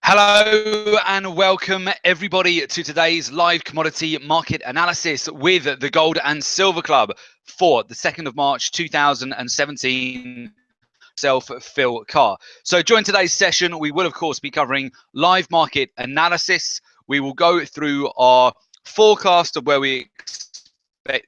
Hello and welcome everybody to today's live commodity market analysis with the Gold and Silver Club for the 2nd of March 2017. Self Phil Carr. So during today's session, we will of course be covering live market analysis. We will go through our forecast of where we expect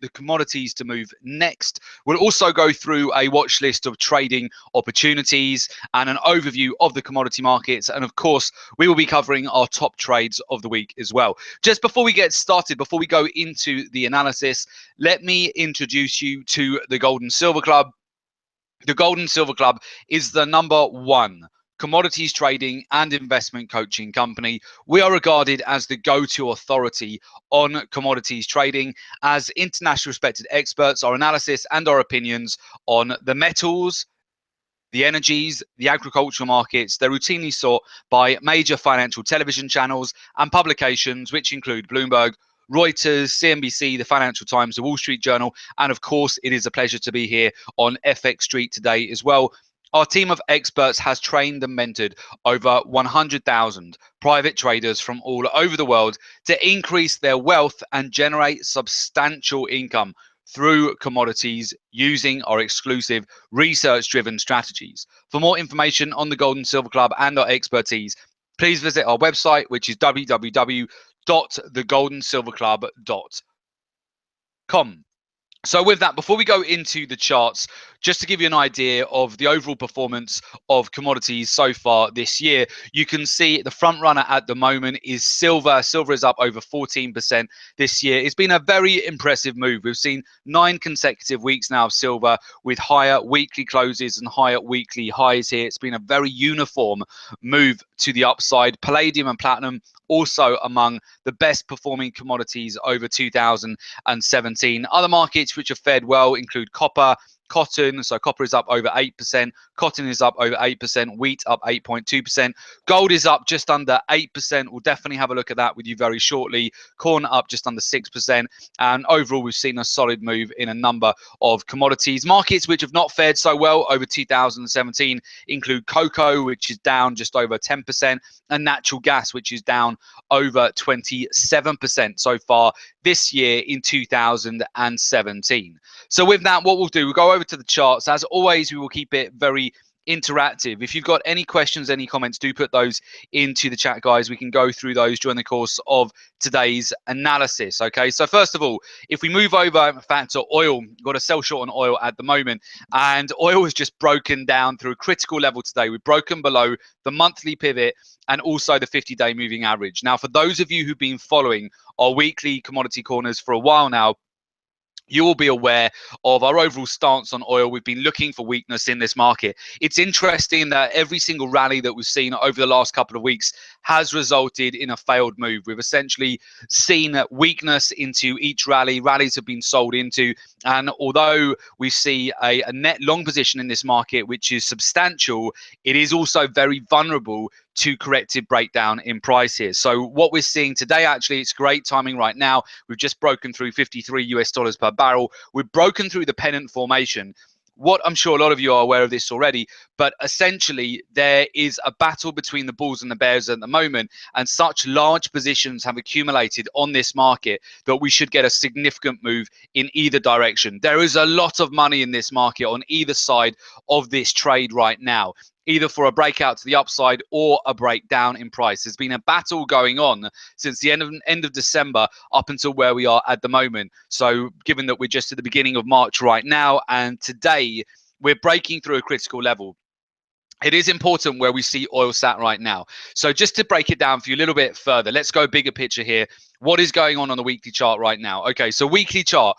the commodities to move next. We'll also go through a watch list of trading opportunities and an overview of the commodity markets. And of course, we will be covering our top trades of the week as well. Just before we get started, before we go into the analysis, let me introduce you to the Gold and Silver Club. The Gold and Silver Club is the #1 commodities trading and investment coaching company. We are regarded as the go-to authority on commodities trading. As international respected experts, our analysis and our opinions on the metals, the energies, the agricultural markets, they're routinely sought by major financial television channels and publications, which include Bloomberg, Reuters, CNBC, the Financial Times, the Wall Street Journal, and of course, it is a pleasure to be here on FX Street today as well. Our team of experts has trained and mentored over 100,000 private traders from all over the world to increase their wealth and generate substantial income through commodities using our exclusive research-driven strategies. For more information on the Gold and Silver Club and our expertise, please visit our website, which is www.thegoldensilverclub.com. So with that, before we go into the charts, just to give you an idea of the overall performance of commodities so far this year, you can see the front runner at the moment is silver. Silver is up over 14% this year. It's been a very impressive move. We've seen 9 consecutive weeks now of silver with higher weekly closes and higher weekly highs here. It's been a very uniform move to the upside. Palladium and platinum also among the best performing commodities over 2017. Other markets which have fared well include copper, cotton. So copper is up over 8%, cotton is up over 8%, wheat up 8.2%, gold is up just under 8%. We'll definitely have a look at that with you very shortly. Corn up just under 6%, and overall we've seen a solid move in a number of commodities. Markets which have not fared so well over 2017 include cocoa, which is down just over 10%, and natural gas, which is down over 27% so far this year in 2017. So with that, what we'll do, we'll go over to the charts. As always, we will keep it very interactive. If you've got any questions, any comments, do put those into the chat, guys. We can go through those during the course of today's analysis. Okay, so first of all, if we move over, in fact, to oil, we've got a sell short on oil at the moment, and oil has just broken down through a critical level today. We've broken below the monthly pivot and also the 50-day moving average. Now, for those of you who've been following our weekly commodity corners for a while now, you will be aware of our overall stance on oil. We've been looking for weakness in this market. It's interesting that every single rally that we've seen over the last couple of weeks has resulted in a failed move. We've essentially seen weakness into each rally. Rallies have been sold into, and although we see a net long position in this market, which is substantial, it is also very vulnerable to corrective breakdown in price here. So what we're seeing today, actually, it's great timing right now. We've just broken through $53 per barrel. We've broken through the pennant formation. What I'm sure a lot of you are aware of this already, but essentially there is a battle between the bulls and the bears at the moment, and such large positions have accumulated on this market that we should get a significant move in either direction. There is a lot of money in this market on either side of this trade right now, either for a breakout to the upside or a breakdown in price. There's been a battle going on since the end of December up until where we are at the moment. So given that we're just at the beginning of March right now, and today we're breaking through a critical level, it is important where we see oil sat right now. So just to break it down for you a little bit further, let's go bigger picture here. What is going on the weekly chart right now? Okay, so weekly chart.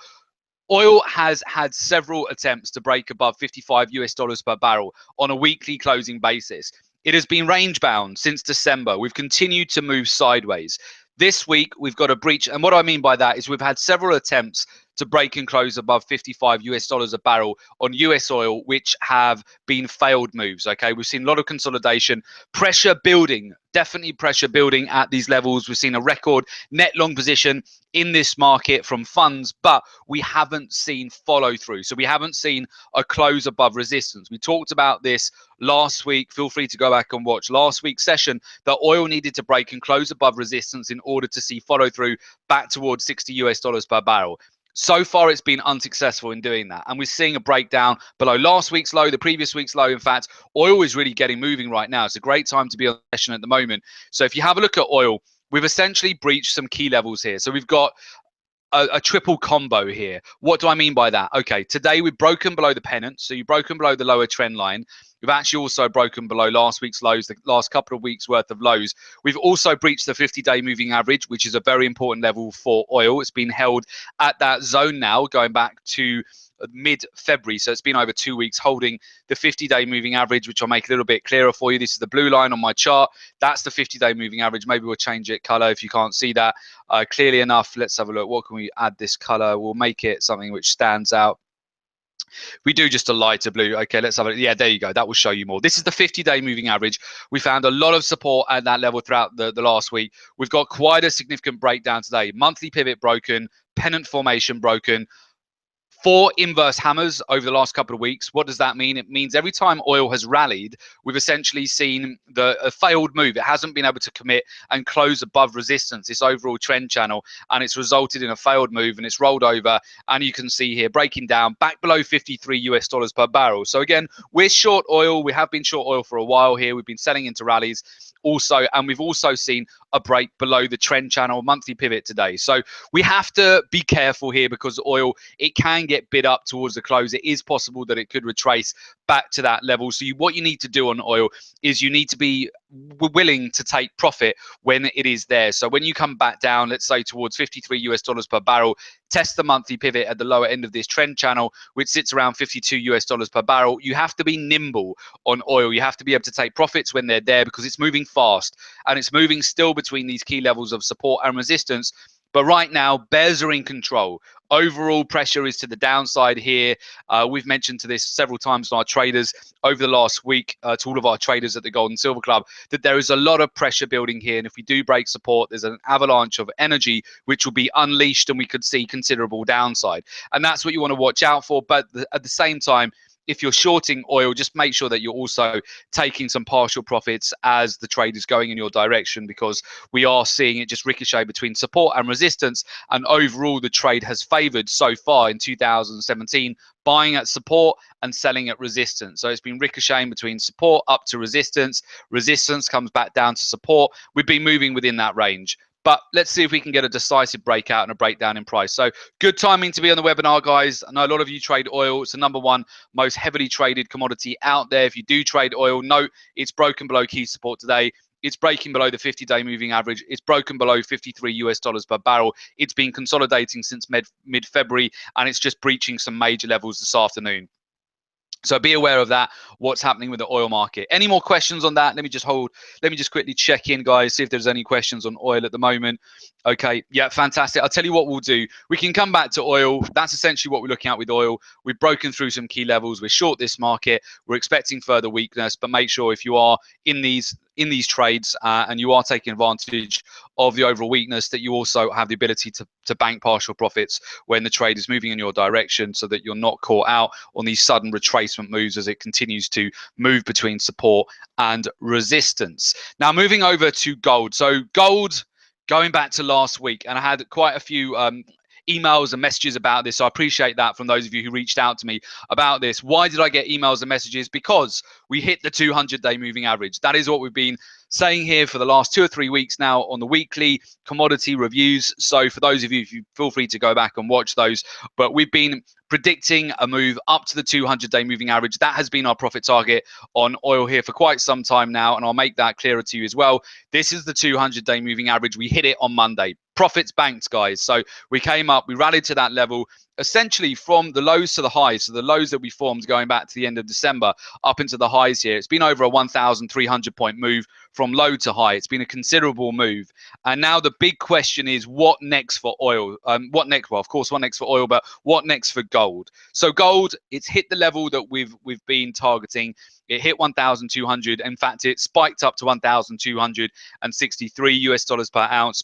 Oil has had several attempts to break above $55 per barrel on a weekly closing basis. It has been range bound since December. We've continued to move sideways. This week, we've got a breach. And what I mean by that is we've had several attempts to break and close above 55 US dollars a barrel on US oil, which have been failed moves. Okay, we've seen a lot of consolidation, pressure building, definitely pressure building at these levels. We've seen a record net long position in this market from funds, but we haven't seen follow through. So we haven't seen a close above resistance. We talked about this last week. Feel free to go back and watch last week's session, that oil needed to break and close above resistance in order to see follow through back towards 60 US dollars per barrel. So far, it's been unsuccessful in doing that. And we're seeing a breakdown below last week's low, the previous week's low. In fact, oil is really getting moving right now. It's a great time to be on the session at the moment. So if you have a look at oil, we've essentially breached some key levels here. So we've got a triple combo here. What do I mean by that? Okay, today we've broken below the pennant. So you've broken below the lower trend line. We've actually also broken below last week's lows, the last couple of weeks worth of lows. We've also breached the 50-day moving average, which is a very important level for oil. It's been held at that zone now, going back to mid-February. So it's been over 2 weeks holding the 50-day moving average, which I'll make a little bit clearer for you. This is the blue line on my chart. That's the 50-day moving average. Maybe we'll change it color if you can't see that clearly enough. Let's have a look. What can we add this color? We'll make it something which stands out. We do just a lighter blue. Okay, let's have it. Yeah, there you go. That will show you more. This is the 50-day moving average. We found a lot of support at that level throughout the last week. We've got quite a significant breakdown today. Monthly pivot broken, pennant formation broken. 4 inverse hammers over the last couple of weeks. What does that mean? It means every time oil has rallied, we've essentially seen a failed move. It hasn't been able to commit and close above resistance, this overall trend channel, and it's resulted in a failed move, and it's rolled over, and you can see here breaking down back below 53 US dollars per barrel. So again, we're short oil. We have been short oil for a while here. We've been selling into rallies also, and we've also seen a break below the trend channel monthly pivot today. So we have to be careful here, because oil, it can get bid up towards the close. It is possible that it could retrace back to that level. So what you need to do on oil is you need to be willing to take profit when it is there. So when you come back down, let's say towards 53 US dollars per barrel, test the monthly pivot at the lower end of this trend channel, which sits around 52 US dollars per barrel. You have to be nimble on oil. You have to be able to take profits when they're there, because it's moving fast, and it's moving still between these key levels of support and resistance. But right now, bears are in control. Overall pressure is to the downside here. We've mentioned to this several times to our traders over the last week, to all of our traders at the Gold and Silver Club, that there is a lot of pressure building here. And if we do break support, there's an avalanche of energy which will be unleashed, and we could see considerable downside. And that's what you want to watch out for. But at the same time, if you're shorting oil, just make sure that you're also taking some partial profits as the trade is going in your direction, because we are seeing it just ricochet between support and resistance. And overall, the trade has favored so far in 2017, buying at support and selling at resistance. So it's been ricocheting between support up to resistance. Resistance comes back down to support. We've been moving within that range. But let's see if we can get a decisive breakout and a breakdown in price. So good timing to be on the webinar, guys. I know a lot of you trade oil. It's the #1 most heavily traded commodity out there. If you do trade oil, note it's broken below key support today. It's breaking below the 50-day moving average. It's broken below 53 US dollars per barrel. It's been consolidating since mid-February, and it's just breaching some major levels this afternoon. So be aware of that, what's happening with the oil market. Any more questions on that? Let me just quickly check in, guys, see if there's any questions on oil at the moment. Okay, yeah, fantastic. I'll tell you what we'll do. We can come back to oil. That's essentially what we're looking at with oil. We've broken through some key levels. We're short this market. We're expecting further weakness, but make sure if you are in these trades and you are taking advantage of the overall weakness, that you also have the ability to bank partial profits when the trade is moving in your direction, so that you're not caught out on these sudden retracement moves as it continues to move between support and resistance. Now moving over to gold. So gold, going back to last week, and I had quite a few emails and messages about this. So I appreciate that from those of you who reached out to me about this. Why did I get emails and messages? Because we hit the 200-day moving average. That is what we've been saying here for the last 2 or 3 weeks now on the weekly commodity reviews. So for those of you, if you feel free to go back and watch those, but we've been predicting a move up to the 200-day moving average. That has been our profit target on oil here for quite some time now, and I'll make that clearer to you as well. This is the 200-day moving average. We hit it on Monday. profits banked, guys. So we came up, we rallied to that level, essentially from the lows to the highs. So the lows that we formed going back to the end of December up into the highs here. It's been over a 1,300 point move from low to high. It's been a considerable move. And now the big question is, what next for oil? What next? Well, of course, what next for oil, but what next for gold? So gold, it's hit the level that we've been targeting. It hit 1,200. In fact, it spiked up to 1,263 US dollars per ounce.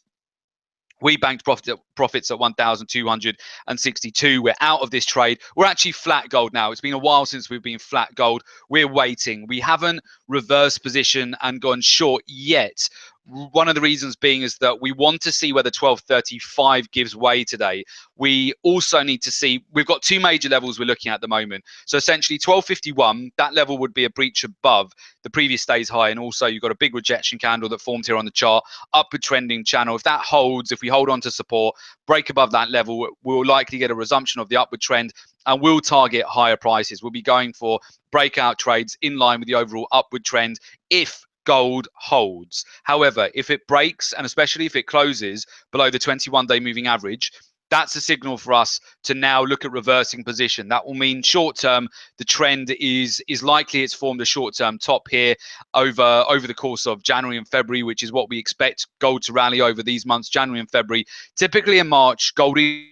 We banked profits at 1,262. We're out of this trade. We're actually flat gold now. It's been a while since we've been flat gold. We're waiting. We haven't reversed position and gone short yet. One of the reasons being is that we want to see whether 1235 gives way today. We also need to see, we've got two major levels we're looking at the moment. So essentially 1251, that level would be a breach above the previous day's high. And also you've got a big rejection candle that formed here on the chart, upward trending channel. If that holds, if we hold on to support, break above that level, we'll likely get a resumption of the upward trend and we'll target higher prices. We'll be going for breakout trades in line with the overall upward trend if gold holds. However, if it breaks, and especially if it closes below the 21-day moving average, that's a signal for us to now look at reversing position. That will mean short term, the trend is likely it's formed a short term top here over the course of January and February, which is what we expect gold to rally over these months, January and February. Typically in March, gold is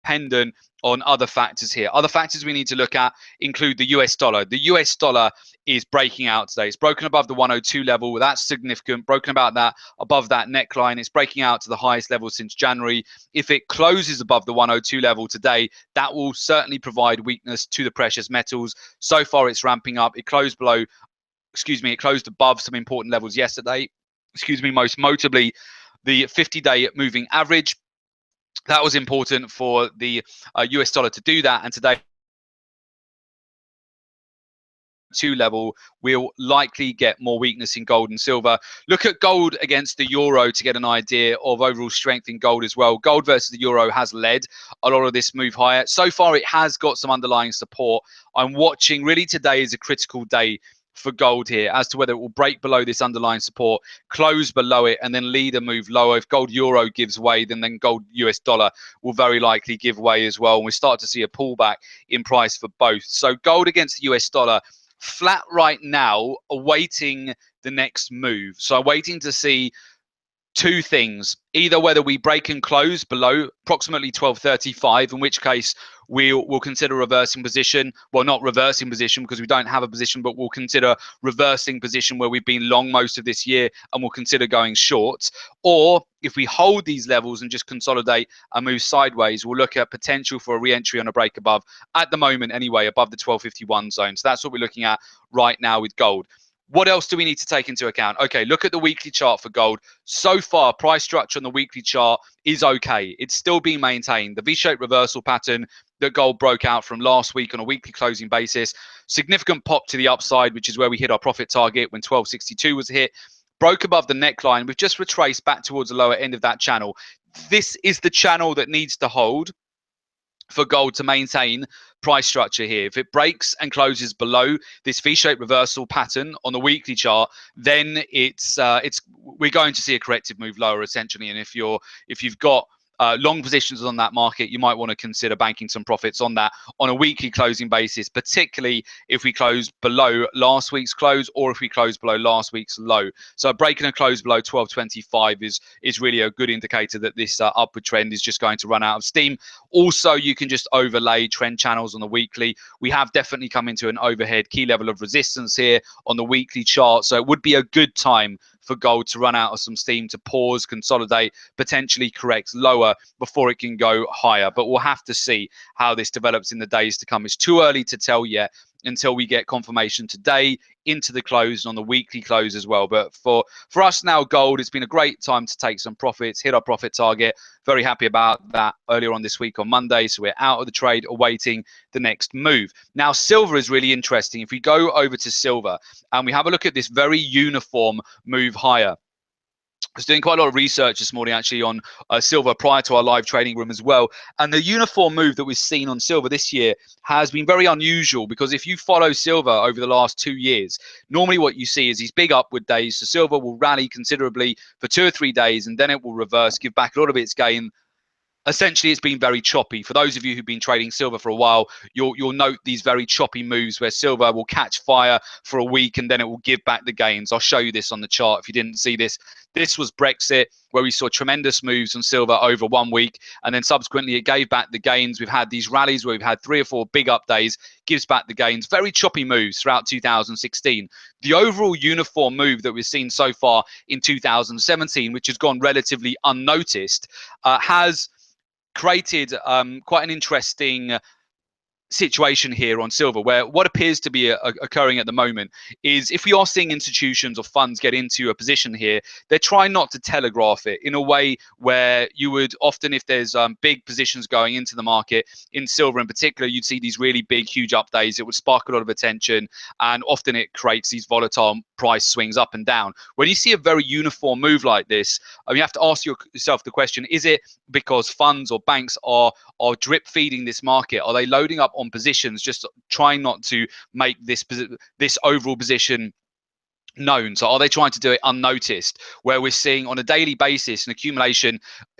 dependent on other factors here. Other factors we need to look at include the US dollar. The US dollar is breaking out today. It's broken above the 102 level. That's significant. Broken above that neckline. It's breaking out to the highest level since January. If it closes above the 102 level today, that will certainly provide weakness to the precious metals. So far, it's ramping up. It closed below, it closed above some important levels yesterday. Most notably, the 50-day moving average. That was important for the US dollar to do that. And today, level, we'll likely get more weakness in gold and silver. Look at gold against the euro to get an idea of overall strength in gold as well. Gold versus the euro has led a lot of this move higher. So far, it has got some underlying support. I'm watching, really today is a critical day for gold here as to whether it will break below this underlying support, close below it, and then lead a move lower. If gold euro gives way, then gold US dollar will very likely give way as well. And we start to see a pullback in price for both. So gold against the US dollar, flat right now, awaiting the next move. So waiting to see two things: either whether we break and close below approximately 1235, in which case we'll consider reversing position. Well, not reversing position because we don't have a position, but we'll consider reversing position where we've been long most of this year, and we'll consider going short. Or if we hold these levels and just consolidate and move sideways, we'll look at potential for a re-entry on a break above, at the moment anyway, above the 1251 zone. So that's what we're looking at right now with gold. What else do we need to take into account? Okay, look at the weekly chart for gold. So far, price structure on the weekly chart is okay. It's still being maintained. The V-shaped reversal pattern that gold broke out from last week on a weekly closing basis. Significant pop to the upside, which is where we hit our profit target when 1262 was hit. Broke above the neckline. We've just retraced back towards the lower end of that channel. This is the channel that needs to hold for gold to maintain price structure here. If it breaks and closes below this V-shaped reversal pattern on the weekly chart, then we're going to see a corrective move lower essentially. And if you've got long positions on that market, you might want to consider banking some profits on that on a weekly closing basis, particularly if we close below last week's close or if we close below last week's low. So breaking a close below 1225 is really a good indicator that this upward trend is just going to run out of steam. Also, you can just overlay trend channels on the weekly. We have definitely come into an overhead key level of resistance here on the weekly chart. So it would be a good time for gold to run out of some steam, to pause, consolidate, potentially correct lower before it can go higher. But we'll have to see how this develops in the days to come. It's too early to tell yet until we get confirmation today into the close and on the weekly close as well. But for us now, gold, it's been a great time to take some profits, hit our profit target. Very happy about that earlier on this week on Monday. So we're out of the trade awaiting the next move. Now, silver is really interesting. If we go over to silver and we have a look at this very uniform move higher, I was doing quite a lot of research this morning actually on silver prior to our live trading room as well. And the uniform move that we've seen on silver this year has been very unusual, because if you follow silver over the last 2 years, normally what you see is these big upward days. So silver will rally considerably for 2 or 3 days, and then it will reverse, give back a lot of its gain. Essentially, it's been very choppy. For those of you who've been trading silver for a while, you'll note these very choppy moves where silver will catch fire for a week and then it will give back the gains. I'll show you this on the chart if you didn't see this. This was Brexit, where we saw tremendous moves on silver over 1 week, and then subsequently it gave back the gains. We've had these rallies where we've had 3 or 4 big up days, gives back the gains. Very choppy moves throughout 2016. The overall uniform move that we've seen so far in 2017, which has gone relatively unnoticed, has created quite an interesting situation here on silver, where what appears to be occurring at the moment is, if we are seeing institutions or funds get into a position here, they're trying not to telegraph it in a way where you would often, if there's big positions going into the market in silver in particular, you'd see these really big huge up days. It would spark a lot of attention, and often it creates these volatile price swings up and down. When you see a very uniform move like this, you have to ask yourself the question: is it because funds or banks are drip feeding this market? Are they loading up on positions, just trying not to make this overall position known? So are they trying to do it unnoticed, where we're seeing on a daily basis an accumulation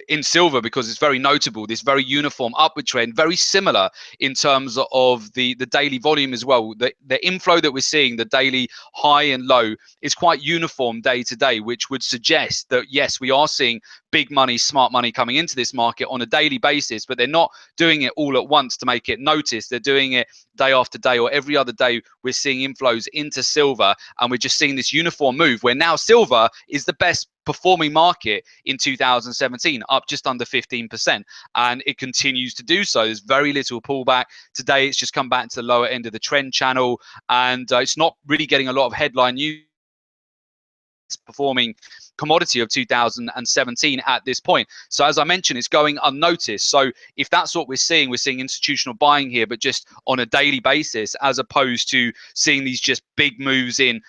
in silver, because it's very notable, this very uniform upward trend, very similar in terms of the daily volume as well. The inflow that we're seeing, the daily high and low, is quite uniform day to day, which would suggest that yes, we are seeing big money, smart money coming into this market on a daily basis, but they're not doing it all at once to make it noticed. They're doing it day after day, or every other day we're seeing inflows into silver, and we're just seeing this uniform move where now silver is the best performing market in 2017, up just under 15%, and it continues to do so. There's very little pullback. Today it's just come back to the lower end of the trend channel, and it's not really getting a lot of headline news. Performing commodity of 2017 at this point. So as I mentioned, it's going unnoticed. So if that's what we're seeing institutional buying here, but just on a daily basis, as opposed to seeing these just big moves in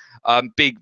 big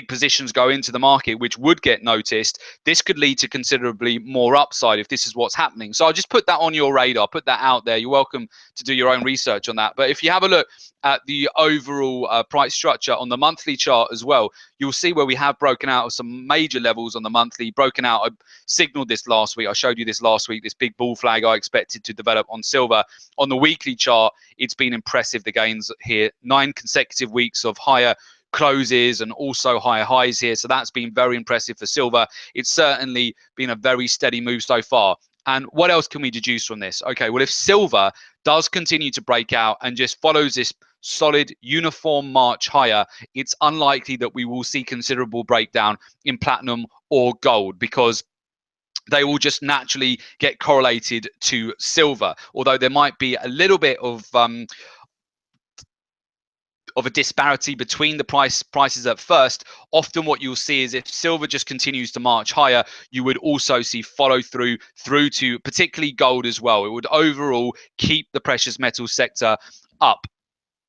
positions go into the market, which would get noticed. This could lead to considerably more upside if this is what's happening. So I'll just put that on your radar, put that out there. You're welcome to do your own research on that. But if you have a look at the overall price structure on the monthly chart as well, you'll see where we have broken out of some major levels on the monthly, broken out. I signaled this last week. I showed you this last week, this big bull flag I expected to develop on silver. On the weekly chart, it's been impressive, the gains here. 9 consecutive weeks of higher closes and also higher highs here. So that's been very impressive for silver. It's certainly been a very steady move so far. And what else can we deduce from this? Okay, well, if silver does continue to break out and just follows this solid uniform march higher, it's unlikely that we will see considerable breakdown in platinum or gold, because they will just naturally get correlated to silver. Although there might be a little bit of a disparity between the prices at first, often what you'll see is if silver just continues to march higher, you would also see follow through to particularly gold as well. It would overall keep the precious metal sector up.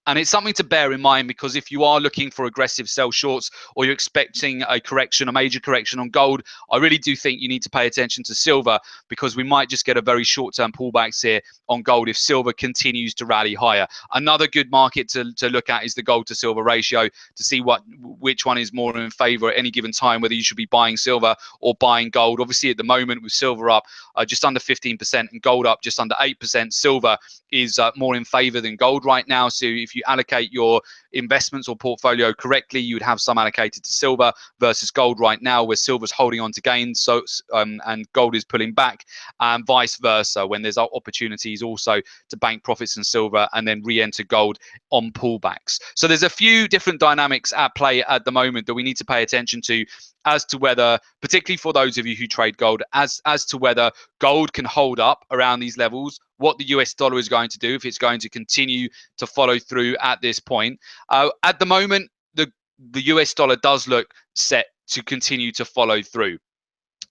And it's something to bear in mind, because if you are looking for aggressive sell shorts, or you're expecting a correction, a major correction on gold, I really do think you need to pay attention to silver, because we might just get a very short-term pullbacks here on gold if silver continues to rally higher. Another good market to look at is the gold to silver ratio, to see which one is more in favor at any given time, whether you should be buying silver or buying gold. Obviously, at the moment, with silver up just under 15% and gold up just under 8%, silver is more in favor than gold right now. So if you allocate your investments or portfolio correctly, you would have some allocated to silver versus gold right now, where silver's holding on to gains, so and gold is pulling back, and vice versa, when there's opportunities also to bank profits in silver and then re-enter gold on pullbacks. So there's a few different dynamics at play at the moment that we need to pay attention to, as to whether, particularly for those of you who trade gold, as to whether gold can hold up around these levels, what the US dollar is going to do, if it's going to continue to follow through at this point. At the moment, the US dollar does look set to continue to follow through.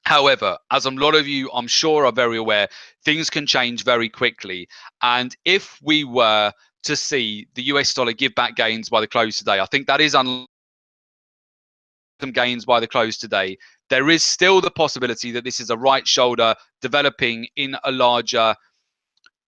However, as a lot of you, I'm sure, are very aware, things can change very quickly. And if we were to see the US dollar give back gains by the close today, I think that is gains by the close today, there is still the possibility that this is a right shoulder developing in a larger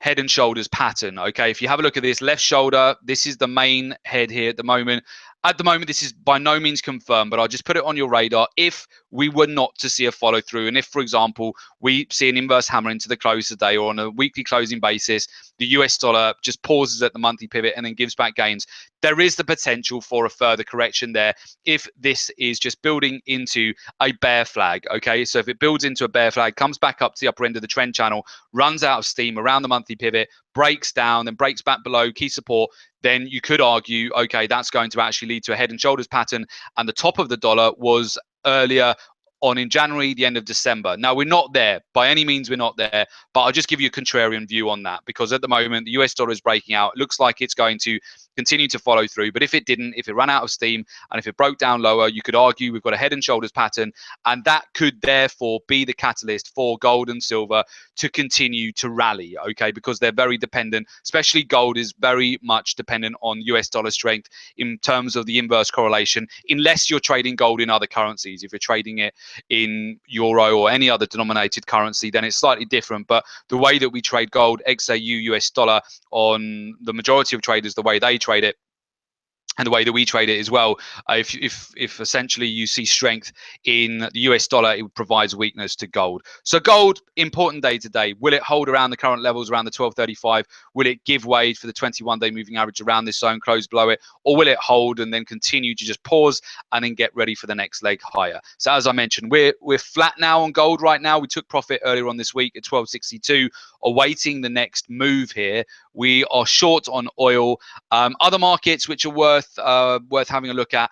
head and shoulders pattern. Okay, if you have a look at this left shoulder, this is the main head here at the moment. At the moment, this is by no means confirmed, but I'll just put it on your radar. If we were not to see a follow through, and if, for example, we see an inverse hammer into the close today or on a weekly closing basis, the US dollar just pauses at the monthly pivot and then gives back gains, there is the potential for a further correction there if this is just building into a bear flag. Okay, so if it builds into a bear flag, comes back up to the upper end of the trend channel, runs out of steam around the monthly pivot, breaks down, then breaks back below key support, then you could argue, okay, that's going to actually lead to a head and shoulders pattern. And the top of the dollar was earlier on in January, the end of December. Now, we're not there. By any means, we're not there. But I'll just give you a contrarian view on that, because at the moment, the US dollar is breaking out. It looks like it's going to continue to follow through. But if it didn't, if it ran out of steam, and if it broke down lower, you could argue we've got a head and shoulders pattern. And that could therefore be the catalyst for gold and silver to continue to rally, okay? Because they're very dependent, especially gold is very much dependent on US dollar strength in terms of the inverse correlation, unless you're trading gold in other currencies. If you're trading it in euro or any other denominated currency, then it's slightly different. But the way that we trade gold, XAU, US dollar, on the majority of traders, the way they trade it, and the way that we trade it as well, if essentially you see strength in the US dollar, it provides weakness to gold. So gold, important day today. Will it hold around the current levels around the 1235? Will it give way for the 21-day moving average around this zone, close below it? Or will it hold and then continue to just pause and then get ready for the next leg higher? So as I mentioned, we're flat now on gold right now. We took profit earlier on this week at 1262, awaiting the next move here. We are short on oil. Other markets which are worth having a look at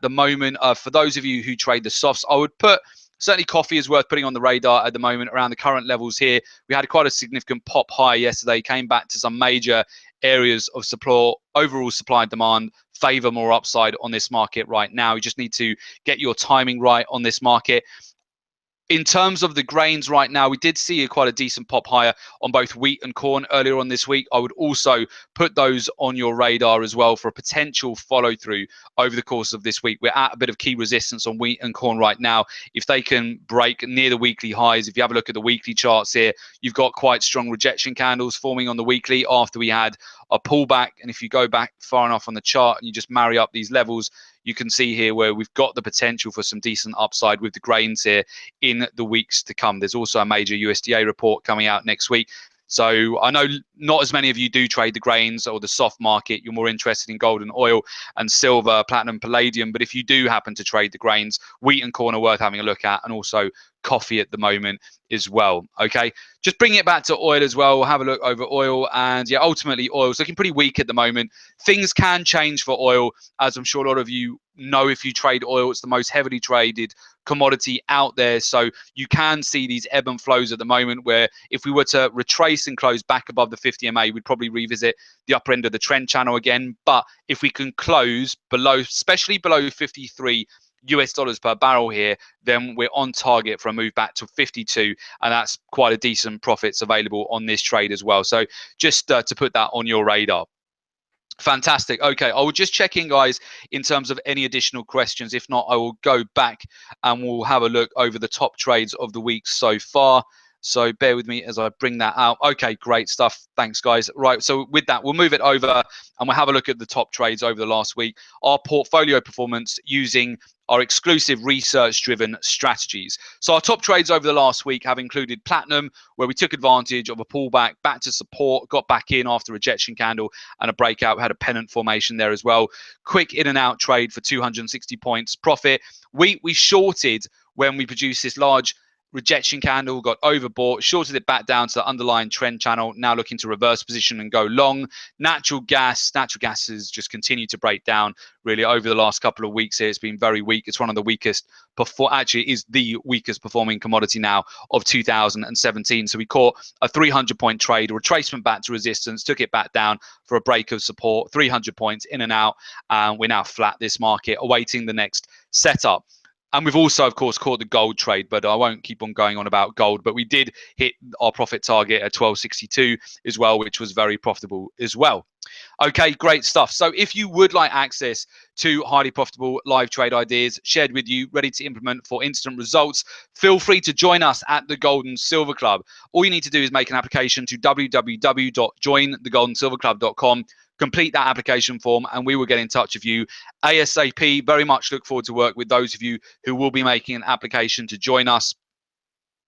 the moment, for those of you who trade the softs, I would put certainly coffee is worth putting on the radar at the moment around the current levels here. We had quite a significant pop high yesterday, came back to some major areas of supply, overall supply and demand favor more upside on this market right now. You just need to get your timing right on this market. In terms of the grains right now, we did see quite a decent pop higher on both wheat and corn earlier on this week. I would also put those on your radar as well for a potential follow through over the course of this week. We're at a bit of key resistance on wheat and corn right now. If they can break near the weekly highs, if you have a look at the weekly charts here, you've got quite strong rejection candles forming on the weekly after we had a pullback. And if you go back far enough on the chart and you just marry up these levels, you can see here where we've got the potential for some decent upside with the grains here in the weeks to come. There's also a major USDA report coming out next week. So I know not as many of you do trade the grains or the soft market. You're more interested in gold and oil and silver, platinum, palladium. But if you do happen to trade the grains, wheat and corn are worth having a look at, and also coffee at the moment as well. Okay, just bringing it back to oil as well. We'll have a look over oil, and yeah, ultimately oil's looking pretty weak at the moment. Things can change for oil, as I'm sure a lot of you know. If you trade oil, it's the most heavily traded commodity out there, so you can see these ebb and flows at the moment, where if we were to retrace and close back above the 50 MA, we'd probably revisit the upper end of the trend channel again. But if we can close below, especially below 53 US dollars per barrel here, then we're on target for a move back to 52, and that's quite a decent profits available on this trade as well. So just to put that on your radar. Fantastic. Okay, I will just check in, guys, in terms of any additional questions. If not, I will go back and we'll have a look over the top trades of the week so far. So bear with me as I bring that out. Okay, great stuff. Thanks, guys. Right, so with that, we'll move it over and we'll have a look at the top trades over the last week. Our portfolio performance using our exclusive research-driven strategies. So our top trades over the last week have included platinum, where we took advantage of a pullback back to support, got back in after a rejection candle and a breakout. We had a pennant formation there as well. Quick in and out trade for 260 points profit. We shorted when we produced this large rejection candle, got overbought, shorted it back down to the underlying trend channel, now looking to reverse position and go long. Natural gas has just continued to break down really over the last couple of weeks here. It's been very weak. It's one of the weakest, actually is the weakest performing commodity now of 2017. So we caught a 300-point trade, a retracement back to resistance, took it back down for a break of support, 300 points in and out, and we're now flat this market, awaiting the next setup. And we've also, of course, caught the gold trade, but I won't keep on going on about gold. But we did hit our profit target at 1262 as well, which was very profitable as well. Okay, great stuff. So if you would like access to highly profitable live trade ideas shared with you, ready to implement for instant results, feel free to join us at the Gold and Silver Club. All you need to do is make an application to www.jointhegoldandsilverclub.com. Complete that application form and we will get in touch with you ASAP. Very much look forward to work with those of you who will be making an application to join us.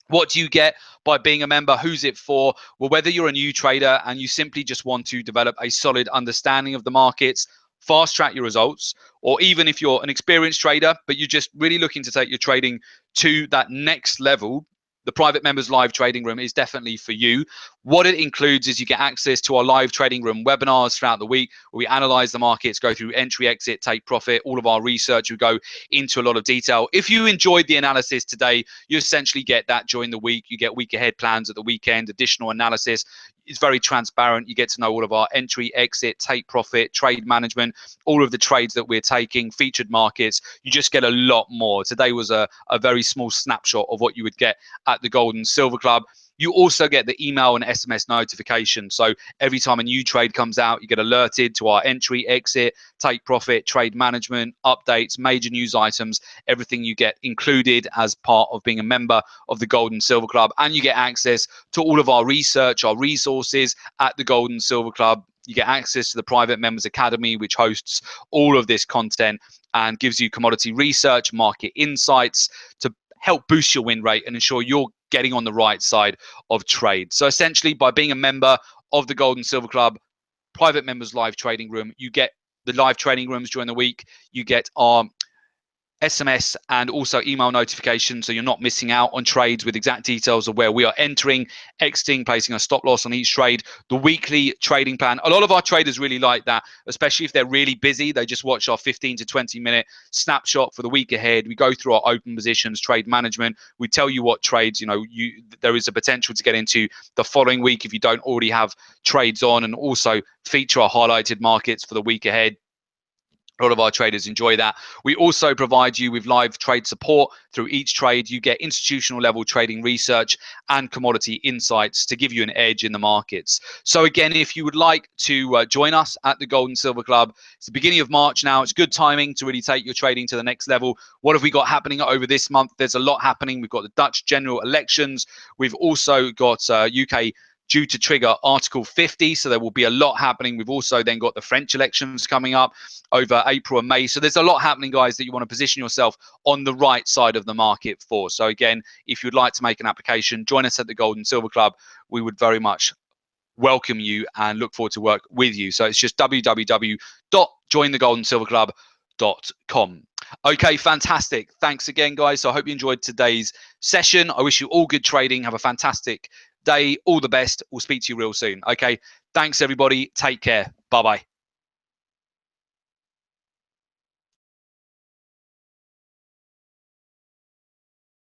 What do you get by being a member? Who's it for? Well, whether you're a new trader and you simply just want to develop a solid understanding of the markets, fast track your results, or even if you're an experienced trader, but you're just really looking to take your trading to that next level, the private members live trading room is definitely for you. What it includes is you get access to our live trading room webinars throughout the week where we analyze the markets, go through entry, exit, take profit, all of our research. We go into a lot of detail. If you enjoyed the analysis today, you essentially get that during the week. You get week ahead plans at the weekend, additional analysis. It's very transparent. You get to know all of our entry, exit, take profit, trade management, all of the trades that we're taking, featured markets. You just get a lot more. Today was a very small snapshot of what you would get at the Gold and Silver Club. You also get the email and SMS notification. So every time a new trade comes out, you get alerted to our entry, exit, take profit, trade management, updates, major news items, everything you get included as part of being a member of the Gold and Silver Club. And you get access to all of our research, our resources at the Gold and Silver Club. You get access to the Private Members Academy, which hosts all of this content and gives you commodity research, market insights to help boost your win rate and ensure you're getting on the right side of trade. So essentially, by being a member of the Gold and Silver Club, private members live trading room, you get the live trading rooms during the week. You get our SMS and also email notifications, so you're not missing out on trades with exact details of where we are entering, exiting, placing a stop loss on each trade. The weekly trading plan, a lot of our traders really like that, especially if they're really busy. They just watch our 15 to 20-minute snapshot for the week ahead. We go through our open positions, trade management. We tell you what trades, there is a potential to get into the following week if you don't already have trades on, and also feature our highlighted markets for the week ahead. A lot of our traders enjoy that. We also provide you with live trade support through each trade. You get institutional level trading research and commodity insights to give you an edge in the markets. So again, if you would like to join us at the Gold and Silver Club, it's the beginning of March now. It's good timing to really take your trading to the next level. What have we got happening over this month? There's a lot happening. We've got the Dutch general elections. We've also got UK due to trigger Article 50, so there will be a lot happening. We've also then got the French elections coming up over April and May. So there's a lot happening, guys, that you want to position yourself on the right side of the market for. So again, if you'd like to make an application, join us at the Gold and Silver Club. We would very much welcome you and look forward to work with you. So it's just www.jointhegoldandsilverclub.com. Okay, fantastic. Thanks again, guys. So I hope you enjoyed today's session. I wish you all good trading. Have a fantastic day. All the best. We'll speak to you real soon. Okay, thanks everybody. Take care. Bye-bye.